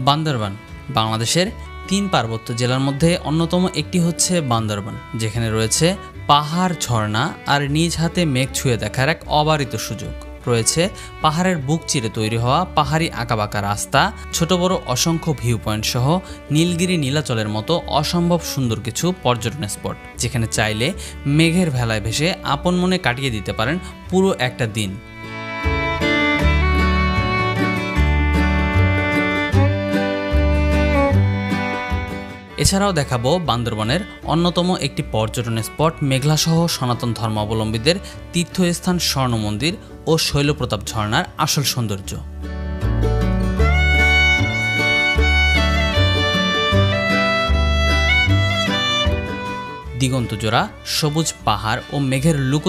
বান্দরবান বাংলাদেশের ৩ পার্বত্য জেলার মধ্যে অন্যতম একটি হচ্ছে বান্দরবান, যেখানে রয়েছে পাহাড়, ঝর্ণা আর নিজ হাতে মেঘ ছুঁয়ে দেখার এক অবারিত সুযোগ। রয়েছে পাহাড়ের বুক চিরে তৈরি হওয়া পাহাড়ি আঁকাবাঁকা রাস্তা, ছোট বড় অসংখ্য ভিউ পয়েন্ট সহ নীলগিরি নীলাচলের মতো অসম্ভব সুন্দর কিছু পর্যটন স্পট, যেখানে চাইলে মেঘের ভেলায় ভেসে আপন মনে কাটিয়ে দিতে পারেন পুরো একটা দিন। এছাড়াও দেখাবো বান্দরবানের অন্যতম একটি পর্যটন স্পট মেঘলাসহ সনাতন ধর্মাবলম্বীদের তীর্থস্থান স্বর্ণ মন্দির ও শৈলপ্রতাপ ঝর্ণার আসল সৌন্দর্য। দিগন্তজোড়া সবুজ পাহাড় ও মেঘের লুকোচুরি